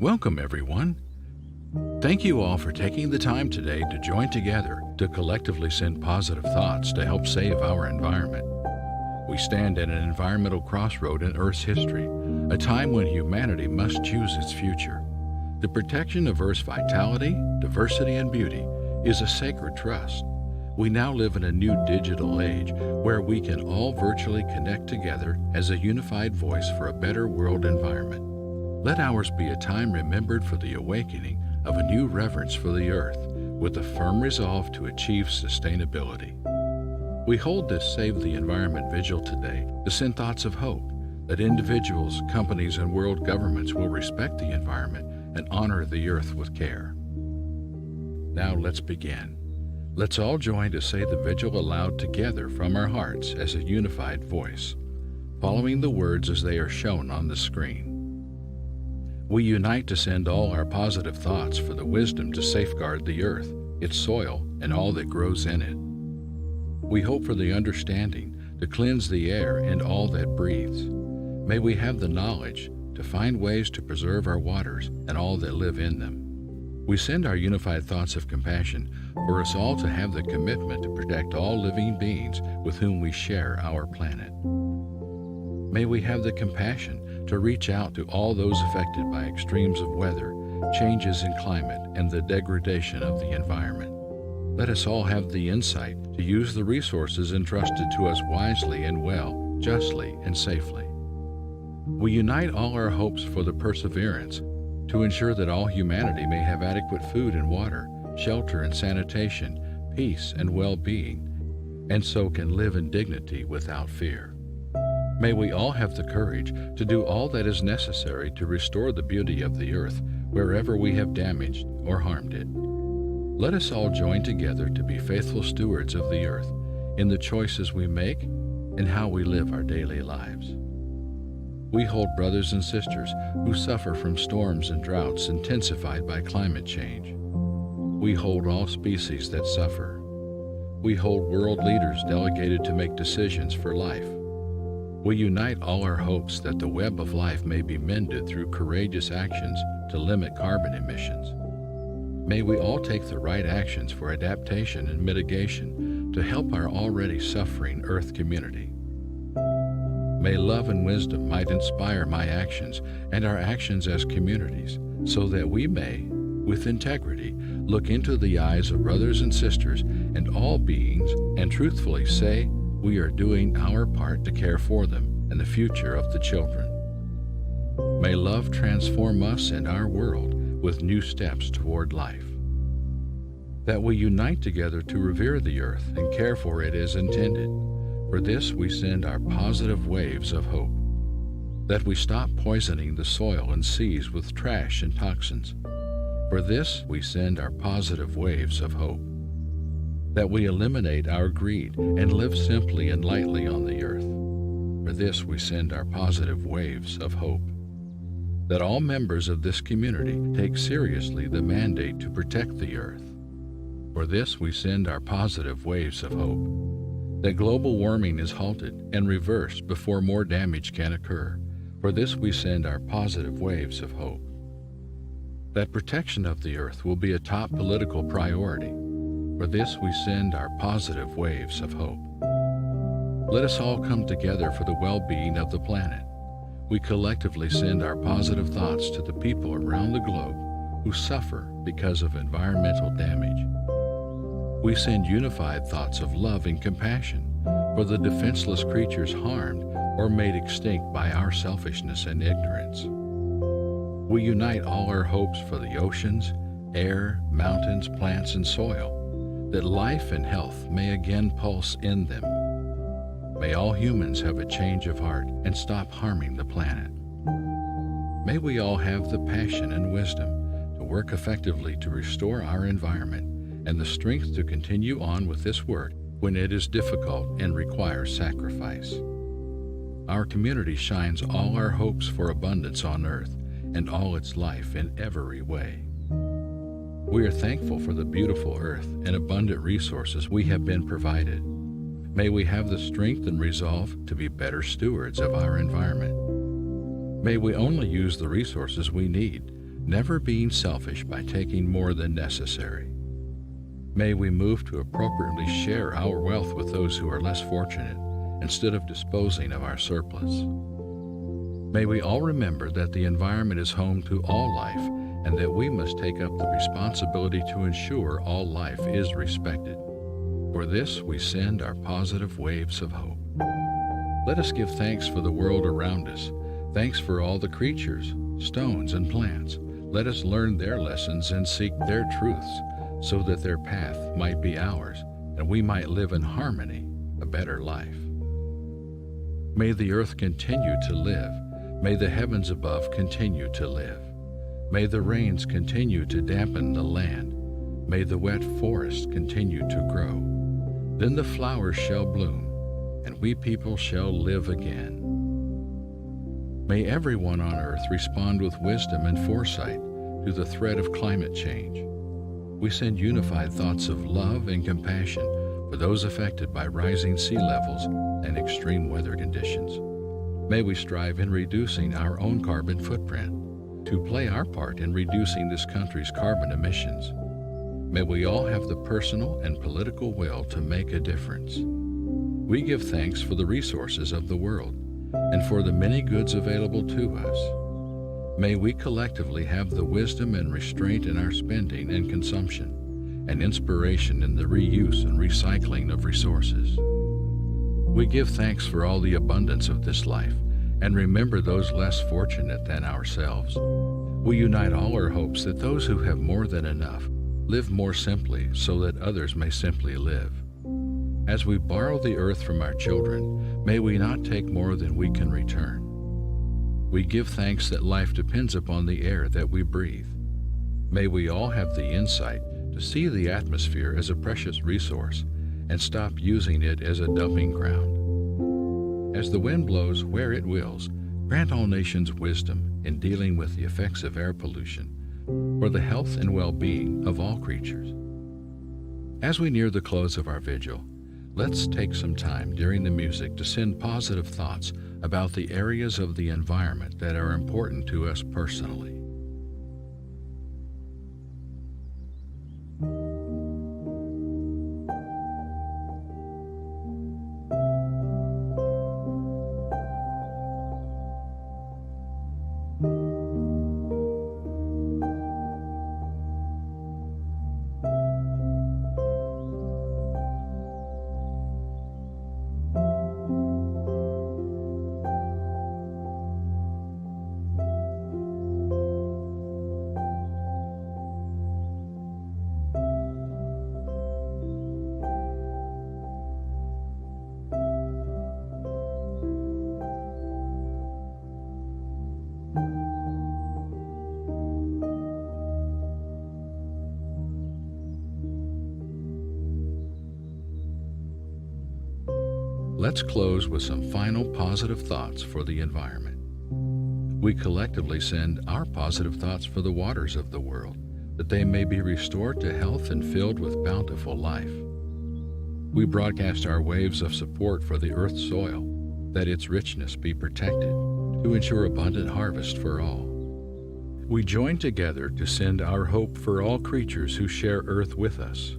Welcome, everyone. Thank you all for taking the time today to join together to collectively send positive thoughts to help save our environment. We stand at an environmental crossroad in Earth's history, a time when humanity must choose its future. The protection of Earth's vitality, diversity, and beauty is a sacred trust. We now live in a new digital age where we can all virtually connect together as a unified voice for a better world environment. Let ours be a time remembered for the awakening of a new reverence for the earth with a firm resolve to achieve sustainability. We hold this Save the Environment Vigil today to send thoughts of hope that individuals, companies, and world governments will respect the environment and honor the earth with care. Now let's begin. Let's all join to say the vigil aloud together from our hearts as a unified voice, following the words as they are shown on the screen. We unite to send all our positive thoughts for the wisdom to safeguard the earth, its soil, and all that grows in it. We hope for the understanding to cleanse the air and all that breathes. May we have the knowledge to find ways to preserve our waters and all that live in them. We send our unified thoughts of compassion for us all to have the commitment to protect all living beings with whom we share our planet. May we have the compassion to reach out to all those affected by extremes of weather, changes in climate, and the degradation of the environment. Let us all have the insight to use the resources entrusted to us wisely and well, justly and safely. We unite all our hopes for the perseverance to ensure that all humanity may have adequate food and water, shelter and sanitation, peace and well-being, and so can live in dignity without fear. May we all have the courage to do all that is necessary to restore the beauty of the earth wherever we have damaged or harmed it. Let us all join together to be faithful stewards of the earth in the choices we make and how we live our daily lives. We hold brothers and sisters who suffer from storms and droughts intensified by climate change. We hold all species that suffer. We hold world leaders delegated to make decisions for life. We unite all our hopes that the web of life may be mended through courageous actions to limit carbon emissions. May we all take the right actions for adaptation and mitigation to help our already suffering Earth community. May love and wisdom might inspire my actions and our actions as communities, so that we may, with integrity, look into the eyes of brothers and sisters and all beings and truthfully say, we are doing our part to care for them and the future of the children. May love transform us and our world with new steps toward life. That we unite together to revere the earth and care for it as intended. For this we send our positive waves of hope. That we stop poisoning the soil and seas with trash and toxins. For this we send our positive waves of hope. That we eliminate our greed and live simply and lightly on the earth. For this we send our positive waves of hope. That all members of this community take seriously the mandate to protect the earth. For this we send our positive waves of hope. That global warming is halted and reversed before more damage can occur. For this we send our positive waves of hope. That protection of the earth will be a top political priority. For this we send our positive waves of hope. Let us all come together for the well-being of the planet. We collectively send our positive thoughts to the people around the globe who suffer because of environmental damage. We send unified thoughts of love and compassion for the defenseless creatures harmed or made extinct by our selfishness and ignorance. We unite all our hopes for the oceans, air, mountains, plants, and soil, that life and health may again pulse in them. May all humans have a change of heart and stop harming the planet. May we all have the passion and wisdom to work effectively to restore our environment and the strength to continue on with this work when it is difficult and requires sacrifice. Our community shines all our hopes for abundance on earth and all its life in every way. We are thankful for the beautiful earth and abundant resources we have been provided. May we have the strength and resolve to be better stewards of our environment. May we only use the resources we need, never being selfish by taking more than necessary. May we move to appropriately share our wealth with those who are less fortunate instead of disposing of our surplus. May we all remember that the environment is home to all life and that we must take up the responsibility to ensure all life is respected. For this, we send our positive waves of hope. Let us give thanks for the world around us. Thanks for all the creatures, stones, and plants. Let us learn their lessons and seek their truths so that their path might be ours and we might live in harmony, a better life. May the earth continue to live. May the heavens above continue to live. May the rains continue to dampen the land. May the wet forests continue to grow. Then the flowers shall bloom, and we people shall live again. May everyone on earth respond with wisdom and foresight to the threat of climate change. We send unified thoughts of love and compassion for those affected by rising sea levels and extreme weather conditions. May we strive in reducing our own carbon footprint to play our part in reducing this country's carbon emissions. May we all have the personal and political will to make a difference. We give thanks for the resources of the world and for the many goods available to us. May we collectively have the wisdom and restraint in our spending and consumption, and inspiration in the reuse and recycling of resources. We give thanks for all the abundance of this life and remember those less fortunate than ourselves. We unite all our hopes that those who have more than enough live more simply so that others may simply live. As we borrow the earth from our children, may we not take more than we can return. We give thanks that life depends upon the air that we breathe. May we all have the insight to see the atmosphere as a precious resource and stop using it as a dumping ground. As the wind blows where it wills, grant all nations wisdom in dealing with the effects of air pollution for the health and well-being of all creatures. As we near the close of our vigil, let's take some time during the music to send positive thoughts about the areas of the environment that are important to us personally. Let's close with some final positive thoughts for the environment. We collectively send our positive thoughts for the waters of the world, that they may be restored to health and filled with bountiful life. We broadcast our waves of support for the earth's soil, that its richness be protected, to ensure abundant harvest for all. We join together to send our hope for all creatures who share earth with us,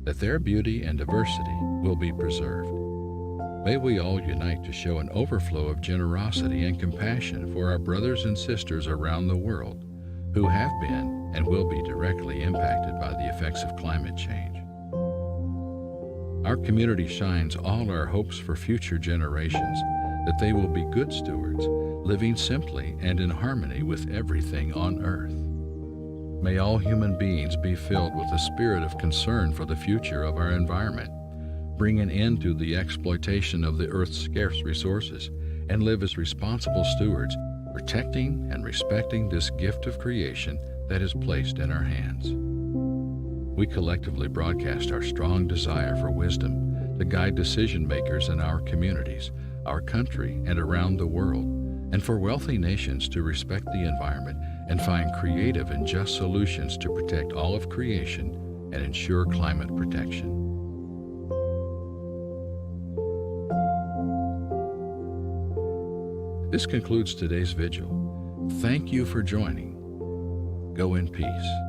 that their beauty and diversity will be preserved. May we all unite to show an overflow of generosity and compassion for our brothers and sisters around the world who have been and will be directly impacted by the effects of climate change. Our community shines all our hopes for future generations, that they will be good stewards, living simply and in harmony with everything on earth. May all human beings be filled with a spirit of concern for the future of our environment, bring an end to the exploitation of the earth's scarce resources, and live as responsible stewards, protecting and respecting this gift of creation that is placed in our hands. We collectively broadcast our strong desire for wisdom to guide decision makers in our communities, our country, and around the world, and for wealthy nations to respect the environment and find creative and just solutions to protect all of creation and ensure climate protection. This concludes today's vigil. Thank you for joining. Go in peace.